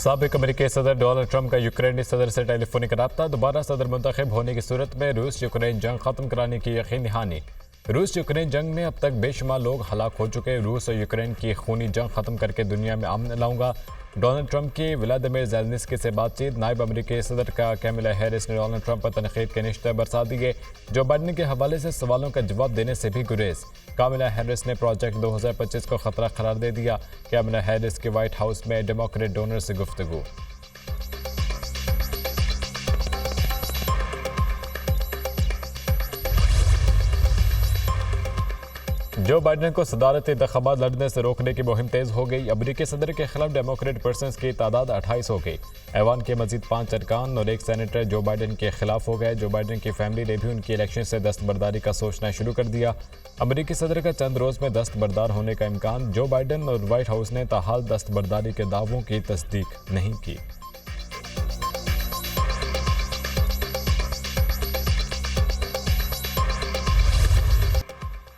साबिक अमेरिकी सदर डोनाल्ड ट्रंप का यूक्रेनी सदर से टेलीफोनिक रब्ता। दोबारा सदर मुंतखब होने की सूरत में रूस यूक्रेन जंग खत्म कराने की यकीन दहानी। रूस यूक्रेन जंग में अब तक बेशुमार लोग हलाक हो चुके। रूस और यूक्रेन की खूनी जंग खत्म करके दुनिया में अमन लाऊंगा। डोनाल्ड ट्रंप की व्लादिमीर ज़ेलेंस्की से बातचीत। नायब अमेरिकी सदर का कैमला हैरिस ने डोनाल्ड ट्रंप पर तनकीद के निश्ते बरसा दिए। जो बाइडन के हवाले से सवालों का जवाब देने से भी गुरेज। कैमला हैरिस ने प्रोजेक्ट 2025 को खतरा करार दे दिया। कैमला हैरिस के व्हाइट हाउस में डेमोक्रेट डोनर से गुफ्तगू। जो बाइडन को सदारती इंतखाबात लड़ने से रोकने की मुहिम तेज हो गई। अमेरिकी सदर के खिलाफ डेमोक्रेट पर्सन की तादाद 28 हो गई। ऐवान के मजीद 5 अरकान और एक सेनेटर जो बाइडन के खिलाफ हो गए। जो बाइडन की फैमिली ने भी उनकी इलेक्शन से दस्तबरदारी का सोचना शुरू कर दिया। अमेरिकी सदर का चंद रोज में दस्तबरदार होने का इम्कान। जो बाइडन और व्हाइट हाउस ने ताहाल दस्तबरदारी के दावों की तस्दीक नहीं की।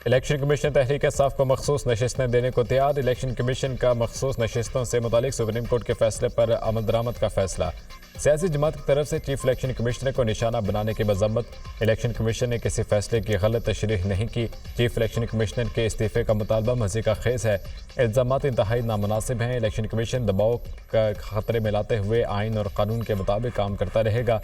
इलेक्शन कमीशन तहरीक इंसाफ को मखसूस नशिस्तें देने को तैयार। इलेक्शन कमीशन का मखसूस नशिस्तों से मुतालिक सुप्रीम कोर्ट के फैसले पर अमल दरामद का फैसला। सियासी जमात की तरफ से चीफ इलेक्शन कमिश्नर को निशाना बनाने की मजम्मत। इलेक्शन कमीशन ने किसी फैसले की गलत तशरीह नहीं की। चीफ इलेक्शन कमिश्नर के इस्तीफे का मुतालबा मज़ीद का खेज है। इल्ज़ामात इंतहाई नामुनासिब हैं। इलेक्शन कमीशन दबाव का खतरे में लाते हुए आइन और कानून के मुताबिक काम करता रहेगा।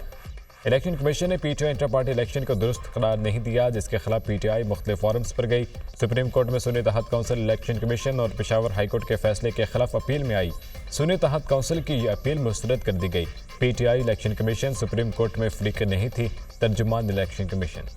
इलेक्शन कमीशन ने पीटीआई इंटर पार्टी इलेक्शन को दुरुस्त करार नहीं दिया, जिसके खिलाफ पीटीआई मुख्तलिफ फोरम्स पर गई। सुप्रीम कोर्ट में सुन्नी तहत काउंसिल इलेक्शन कमीशन और पेशावर हाईकोर्ट के फैसले के खिलाफ अपील में आई। सुन्नी तहत काउंसिल की यह अपील मुस्तरद कर दी गई। PTI election commission supreme court में फरीक नहीं थी। तर्जुमान इलेक्शन कमीशन।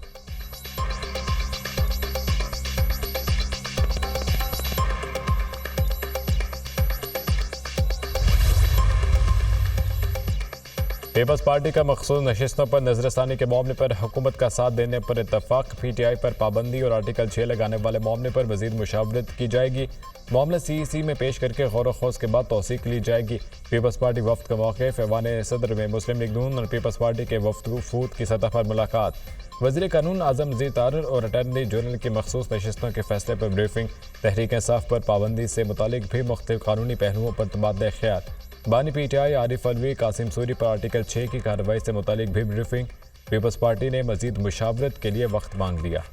पीपल्स पार्टी का मखसूस नशिस्तों पर नजरसानी के मामले पर हुकूमत का साथ देने पर इतफाक। पीटीआई पर पाबंदी और आर्टिकल 6 लगाने वाले मामले पर मजीद मुशावरत की जाएगी। मामला सीईसी में पेश करके गौर खोज के बाद तौसीक ली जाएगी। पीपल्स पार्टी वफ्द का मौक़िफ़। ऐवान सदर में मुस्लिम लीग नून और पीपल्स पार्टी के वफूद की सतह पर मुलाकात। वज़ीर कानून आज़म ज़ी तारर और अटॉर्नी जनरल की मखसूस नशिस्तों के फैसले पर ब्रीफिंग। तहरीक इंसाफ पर पाबंदी से मुतालिक भी मुख्तलिफ कानूनी पहलुओं पर तबादला ख्याल। बानी पीटीआई आरिफ अलवी कासिम सूरी पर आर्टिकल 6 की कार्रवाई से मुतालिक भी ब्रीफिंग। पीपल्स पार्टी ने मजीद मुशावरत के लिए वक्त मांग लिया।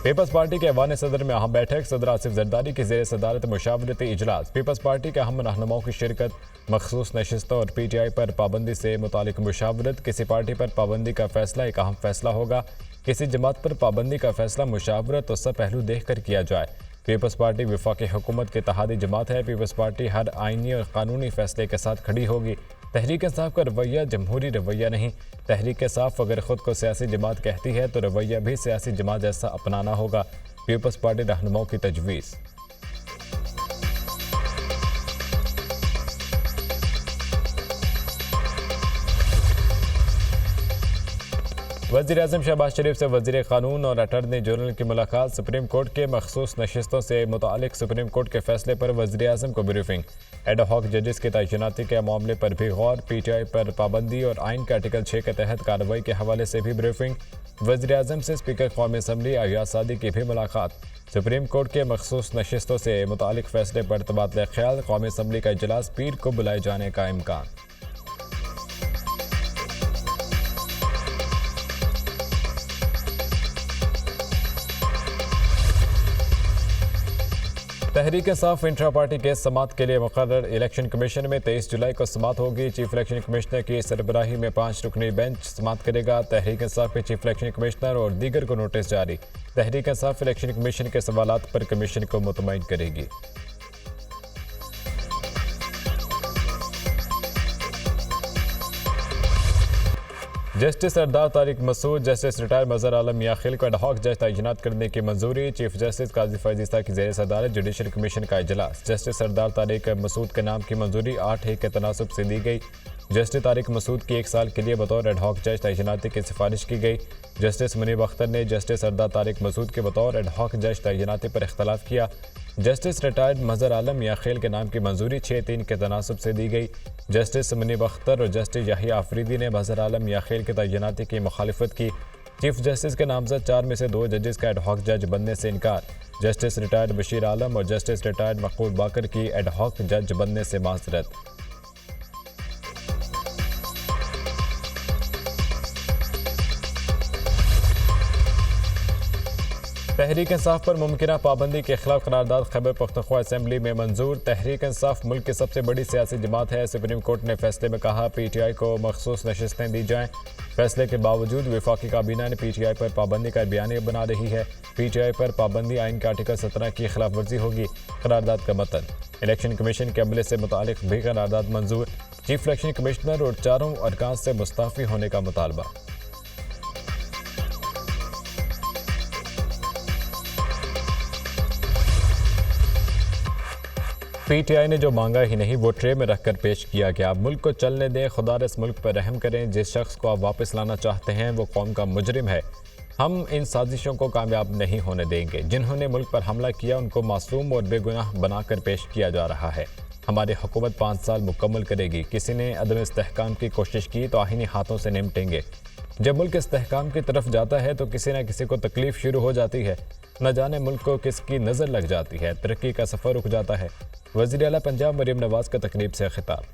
पीपल्स पार्टी के ऐवान सदर में अहम बैठक। सदर आसिफ जरदारी की ज़ेर सदारत मुशावरती इजलास। पीपल्स पार्टी के अहम रहनुमाओं की शिरकत। मखसूस नशिस्तों और पीटीआई पर पाबंदी से मुतालिक मुशावरत। किसी पार्टी पर पाबंदी का फैसला एक अहम फैसला होगा। किसी जमात पर पाबंदी का फैसला मुशावरत और सब पहलू देख कर किया जाए। पीपल्स पार्टी वफाकी हुकूमत की इत्तेहादी जमात है। पीपल्स पार्टी हर आइनी और कानूनी फैसले के साथ खड़ी होगी। तहरीक इंसाफ का रवैया जमहूरी रवैया नहीं। तहरीक इंसाफ अगर खुद को सियासी जमात कहती है तो रवैया भी सियासी जमात जैसा अपनाना होगा। पीपल्स पार्टी रहनुमाओं की तजवीज़। वज़ीर आज़म शहबाज शरीफ से वज़ीर कानून और अटॉर्नी जनरल की मुलाकात। सुप्रीम कोर्ट के मखसूस नशिस्तों से मुतालिक सुप्रीम कोर्ट के फैसले पर वज़ीर आज़म को ब्रीफिंग। एड हॉक जजेस की तैनाती के मामले पर भी गौर। पीटीआई पर पाबंदी और आइन के आर्टिकल 6 के तहत कार्रवाई के हवाले से भी ब्रीफिंग। वज़ीर आज़म से स्पीकर कौमी असम्बली अय्याज सादी की भी मुलाकात। सुप्रीम कोर्ट के मखसूस नशिस्तों से मुतालिक फैसले पर तबादला ख्याल। कौमी असम्बली का इजलास पीर को बुलाए जाने का इम्कान। Tehreek Insaf intra party case समात के लिए मुकर्रर। इलेक्शन कमीशन में 23 जुलाई को समात होगी। चीफ इलेक्शन कमिश्नर की सरबराही में 5 रुकनी बेंच समात करेगा। तहरीक इंसाफ के चीफ इलेक्शन कमिश्नर और दीगर को नोटिस जारी। तहरीक इंसाफ इलेक्शन कमीशन के सवालात पर कमीशन को मुतमईन करेगी। जस्टिस सरदार तारिक मसूद, जस्टिस रिटायर मजहर आलम याखिल को एडहॉक जज तैनात करने की मंजूरी। चीफ जस्टिस काजी फैज़ की ज़ेर सदारत जुडिशल कमीशन का इजलास। जस्टिस सरदार तारिक मसूद के नाम की मंजूरी 8 के तनासुब से दी गई। जस्टिस तारिक मसूद की 1 साल के लिए बतौर एडहॉक जज तैनाती की सिफारिश की गई। जस्टिस मुनीब अख्तर ने जस्टिस सरदार तारिक मसूद के बतौर एडहॉक जज तैनाती पर इख्तलाफ किया। जस्टिस रिटायर्ड मजहर आलम याखिल के नाम की मंजूरी 6-3 के तनासुब से दी गई। जस्टिस मुनीब अख्तर और जस्टिस याहिया आफरीदी ने मजहर आलम याखिल की तैनाती की मुखालिफत की। चीफ जस्टिस के नामजद 4 में से 2 जजेस का एडहॉक जज बनने से इनकार। जस्टिस रिटायर्ड बशीर आलम और जस्टिस रिटायर्ड मकबूल बाकर की एडहॉक जज बनने से माजरत। तहरीक इंसाफ पर मुमकिना पाबंदी के खिलाफ करारदाद खैबर पख्तूनख्वा असेंबली में मंजूर। तहरीक इंसाफ मुल्क की सबसे बड़ी सियासी जमात है। सुप्रीम कोर्ट ने फैसले में कहा PTI को मखसूस नशिस्तें दी जाएं। फैसले के बावजूद वफाकी काबीना ने PTI पर पाबंदी का बयानिया बना रही है। PTI पर पाबंदी आइन के आर्टिकल 17 की खिलाफ वर्जी होगी। करारदाद का मतन। इलेक्शन कमीशन के अमले से मुतालिक भी करारदाद मंजूर। चीफ इलेक्शन कमिश्नर और चारों अरकान से मुस्ताफी होने का मुतालबा। PTI ने जो मांगा ही नहीं वो ट्रे में रखकर पेश किया गया। मुल्क को चलने दें, खुदा इस मुल्क पर रहम करें। जिस शख्स को आप वापस लाना चाहते हैं वो कौम का मुजरिम है। हम इन साजिशों को कामयाब नहीं होने देंगे। जिन्होंने मुल्क पर हमला किया उनको मासूम और बेगुनाह बनाकर पेश किया जा रहा है। हमारी हुकूमत 5 साल मुकम्मल करेगी। किसी ने अदम इस्तेहकाम की कोशिश की तो आहीनी हाथों से निपटेंगे। जब मुल्क इस्तेहकाम की तरफ जाता है तो किसी न किसी को तकलीफ शुरू हो जाती है। न जाने मुल्क को किसकी नज़र लग जाती है। तरक्की का सफ़र रुक जाता है। वज़ीर आला पंजाब मरीम नवाज का तकरीब से खिताब।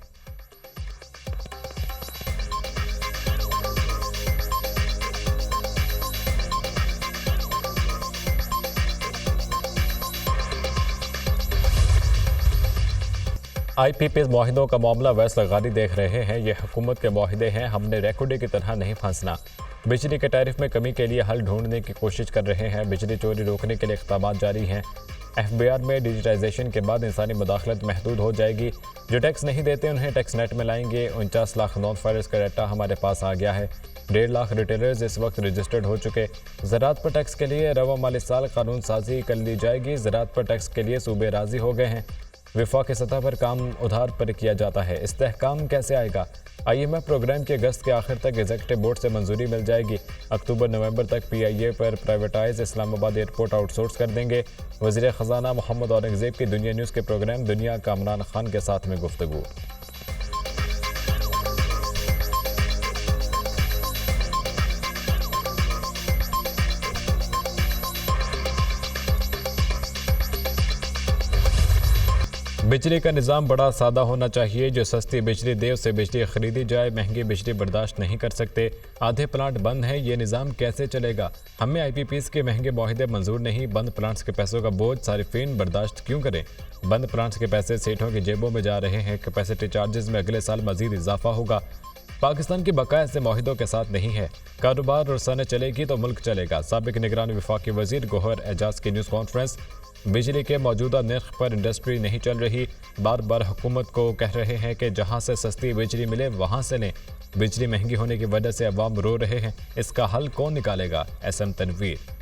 IPPS मुआहिदों का मामला वैस लगारी देख रहे हैं। ये हुकूमत के मुआहिदे हैं, हमने रेकोडे की तरह नहीं फंसना। बिजली के टैरिफ में कमी के लिए हल ढूंढने की कोशिश कर रहे हैं। बिजली चोरी रोकने के लिए इक़दामात जारी हैं। FBR में डिजिटाइजेशन के बाद इंसानी मुदाखलत महदूद हो जाएगी। जो टैक्स नहीं देते उन्हें टैक्स नेट में लाएंगे। 49 लाख नॉन फायरर्स का डाटा हमारे पास आ गया है। 1.5 लाख रिटेलर्स इस वक्त रजिस्टर्ड हो चुके। ज़राअत पर टैक्स के लिए रवा माली साल कानून साजी कर ली जाएगी। ज़राअत पर टैक्स के लिए सूबे राजी हो गए हैं। वफाकी सतह पर काम उधार पर किया जाता है। इस्तेहकाम कैसे आएगा? IMF प्रोग्राम के अगस्त के आखिर तक एग्जीक्यूटिव बोर्ड से मंजूरी मिल जाएगी। अक्टूबर-नवंबर तक PIA पर प्राइवेटाइज इस्लामाबाद एयरपोर्ट आउटसोर्स कर देंगे। वज़ीर ख़जाना मोहम्मद औरंगज़ेब की दुनिया न्यूज़ के प्रोग्राम दुनिया का इमरान खान के साथ में गुफ्तगू। बिजली का निज़ाम बड़ा सादा होना चाहिए। जो सस्ती बिजली दे उससे बिजली खरीदी जाए। महंगी बिजली बर्दाश्त नहीं कर सकते। आधे प्लांट बंद हैं, ये निज़ाम कैसे चलेगा? हमें IPPs के महंगे मुआहिदे मंजूर नहीं। बंद प्लांट्स के पैसों का बोझ सारिफीन बर्दाश्त क्यों करें? बंद प्लांट्स के पैसे सेठों की जेबों में जा रहे हैं। कैपेसिटी चार्जेस में अगले साल मजीद इजाफा होगा। पाकिस्तान की बकाया ऐसे मुआहिदों के साथ नहीं है। कारोबार और सनत चलेगी तो मुल्क चलेगा। साबिक निगरान वफाकी वजीर गौहर एजाज की न्यूज़ कॉन्फ्रेंस। बिजली के मौजूदा नर्ख पर इंडस्ट्री नहीं चल रही। बार बार हुकूमत को कह रहे हैं कि जहां से सस्ती बिजली मिले वहां से लें। बिजली महंगी होने की वजह से अवाम रो रहे हैं। इसका हल कौन निकालेगा? SM तनवीर।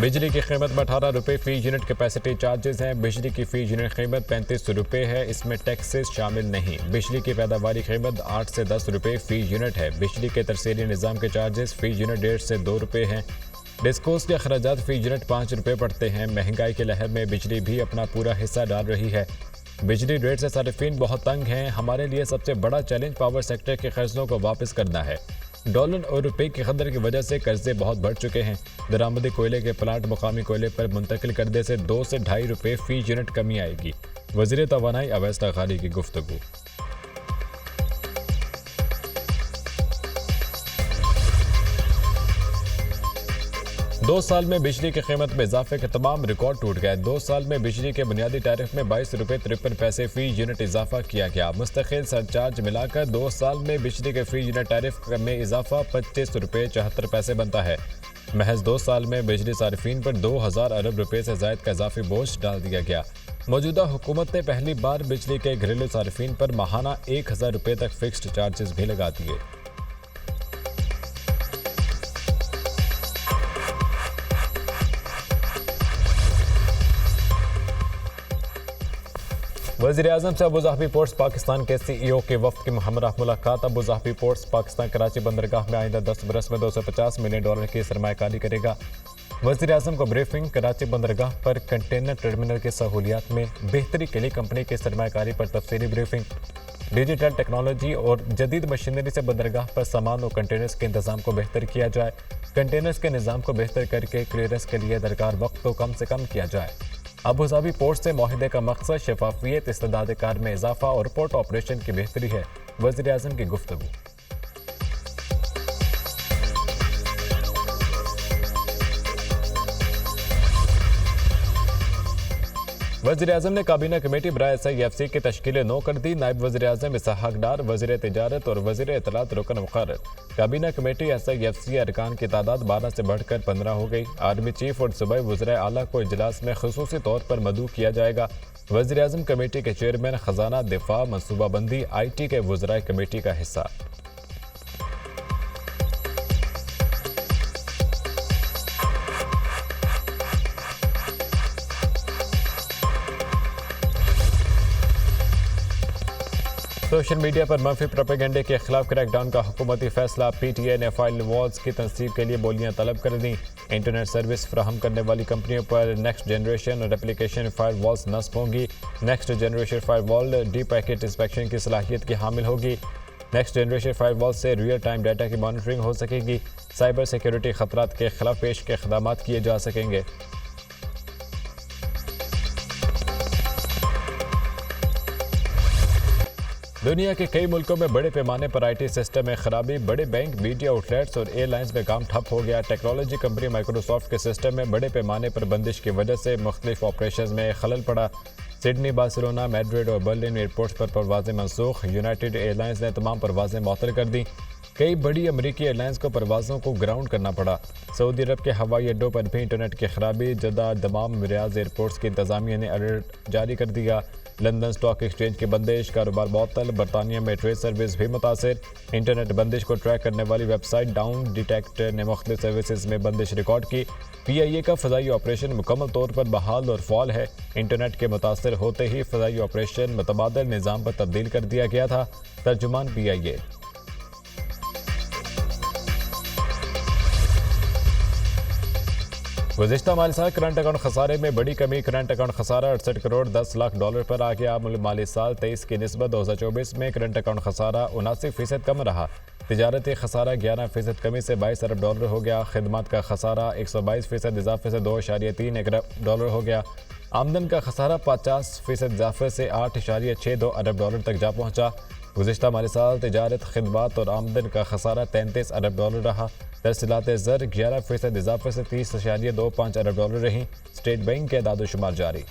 बिजली की कीमत में 18 रुपये फ़ी यूनिट कैपेसिटी चार्जेस हैं। बिजली की फ़ी यूनिट कीमत 35 रुपये है। इसमें टैक्सेस शामिल नहीं। बिजली की पैदावारी कीमत 8 से 10 रुपये फ़ी यूनिट है। बिजली के तरसीली निज़ाम के चार्जेस फ़ी यूनिट 1.5 से 2 रुपये हैं। डिस्कोस के अखराजात फ़ी यूनिट 5 रुपये पड़ते हैं। महंगाई की लहर में बिजली भी अपना पूरा हिस्सा डाल रही है। बिजली रेट से सारिफीन बहुत तंग हैं। हमारे लिए सबसे बड़ा चैलेंज पावर सेक्टर के कर्जों को वापस करना है। डॉलर और रुपए की कदर की वजह से कर्जे बहुत बढ़ चुके हैं। दरामदी कोयले के प्लांट मुकामी कोयले पर मुंतकिल करने से 2 से 2.5 रुपये फ़ी यूनिट कमी आएगी। वज़ीर तवानाई अवैस लग़ारी की गुफ्तगू। दो साल में बिजली की कीमत में इजाफे के तमाम रिकॉर्ड टूट गए। 2 साल में बिजली के बुनियादी टैरिफ में 22 रुपये 53 पैसे फ़ी यूनिट इजाफा किया गया। मुस्तकिल सरचार्ज मिलाकर 2 साल में बिजली के फ़ी यूनिट टैरिफ में इजाफा 25 रुपये 74 पैसे बनता है। महज 2 साल में बिजली सारिफीन पर 2000 अरब रुपये से ज़ायद का इजाफी बोझ डाल दिया गया। मौजूदा हुकूमत ने पहली बार बिजली के घरेलू सारिफीन पर माहाना 1000 रुपये तक फिक्स्ड चार्जेस भी लगा दिए। वज़ीर-ए-आज़म से अबूज़हबी पोर्ट्स पाकिस्तान के CEO के वफ़द की हमरा मुलाकात। अबूज़हबी पोर्ट्स पाकिस्तान कराची बंदरगाह में आइंदा 10 बरस में $250 मिलियन की सरमायाकारी करेगा। वज़ीर-ए-आज़म को ब्रीफिंग। कराची बंदरगाह पर कंटेनर टर्मिनल की सहूलियात में बेहतरी के लिए कंपनी की सरमायाकारी पर तफसीली ब्रीफिंग। डिजिटल टेक्नोलॉजी और जदीद मशीनरी से बंदरगाह पर सामान और कंटेनर्स के इंतजाम को बेहतर किया जाए। कंटेनर्स के निज़ाम को बेहतर करके क्लियरेंस के लिए दरकार वक्त को कम से कम किया जाए। अबू धाबी पोर्ट से माहिदे का मकसद शफाफियत, इस्तेदाद कार में इजाफा और पोर्ट ऑपरेशन की बेहतरी है। वज़ीर-ए-आज़म की गुफ्तगू। वज़ीर-ए-आज़म ने काबीना कमेटी बराए SIFC की तश्कील 9 कर दी। नायब वज़ीर-ए-आज़म इसहाक डार वज़ीर तिजारत और वज़ीर इत्तलात रुकन मुक़र्रर। काबीना कमेटी SIFC अरकान की तादाद 12 से बढ़कर 15 हो गई। आर्मी चीफ और सूबाई वज़राए आला को इजलास में खुसूसी तौर पर मदऊ किया जाएगा। वज़ीर-ए-आज़म कमेटी के चेयरमैन खजाना, दिफा, मनसूबाबंदी, IT के वज़राए कमेटी का हिस्सा। सोशल मीडिया पर मनफी प्रोपेगेंडे के खिलाफ क्रैकडाउन का हुकूमती फैसला। PTI ने फाइल वॉल्स की तनसीब के लिए बोलियां तलब कर दी। इंटरनेट सर्विस फ्राहम करने वाली कंपनियों पर next generation application firewalls नस्ब होंगी। Next generation firewall deep packet inspection की सलाहियत की हामिल होगी। नेक्स्ट जनरेशन फायर वॉल से रियल टाइम डाटा की मॉनिटरिंग हो सकेगी। साइबर सिक्योरिटी खतरात के खिलाफ पेश के इक़दाम किए जा सकेंगे। दुनिया के कई मुल्कों में बड़े पैमाने पर IT सिस्टम में खराबी। बड़े बैंक, मीडिया आउटलेट्स और एयरलाइंस में काम ठप हो गया। टेक्नोलॉजी कंपनी माइक्रोसॉफ्ट के सिस्टम में बड़े पैमाने पर बंदिश की वजह से मुख्तलिफ ऑपरेशन में खलल पड़ा। सिडनी, बार्सिलोना, मैड्रिड और बर्लिन एयरपोर्ट्स पर परवाजें मनसूख। यूनाइटेड एयरलाइंस ने तमाम परवाजें मअतल कर दी। कई बड़ी अमरीकी एयरलाइंस को परवाज़ों को ग्राउंड करना पड़ा। सऊदी अरब के हवाई अड्डों पर भी इंटरनेट की खराबी। जद्दा, दमाम, रियाज एयरपोर्ट्स की इंतजामिया ने अलर्ट जारी कर दिया। लंदन स्टॉक एक्सचेंज की बंदिश, कारोबार मअतल। बरतानिया में ट्रेड सर्विस भी मुतासर। इंटरनेट बंदिश को ट्रैक करने वाली वेबसाइट डाउन डिटेक्ट ने मुख्तलिफ सर्विसेज में बंदिश रिकॉर्ड की। PIA का फ़ज़ाई ऑपरेशन मुकम्मल तौर पर बहाल और फ़ाल है। इंटरनेट के मुतासर होते ही फ़ज़ाई ऑपरेशन मुतबादल निज़ाम पर तब्दील कर दिया गया था। तर्जुमान PIA। गुज़िश्ता माली साल करंट अकाउंट खसारे में बड़ी कमी। करंट अकाउंट खसारा 68 करोड़ 10 लाख डॉलर पर आ गया। माली साल 23 की निस्बत 2024 में करंट अकाउंट खसारा 79% कम रहा। तिजारती खसारा 11% कमी से 22 अरब डॉलर हो गया। खिदमत का खसारा 122% इजाफे से 2.3 अरब डॉलर हो गया। आमदन का खसारा 50% इजाफे से 8.62 अरब डॉलर तक जा पहुँचा। गुज़िश्ता माली साल तिजारत, खिदमत और आमदन का खसारा 33 अरब डॉलर रहा। तरसीलात ज़र 11% इजाफे से 30.25 अरब डॉलर रहीं। स्टेट बैंक के दादोशुमार जारी।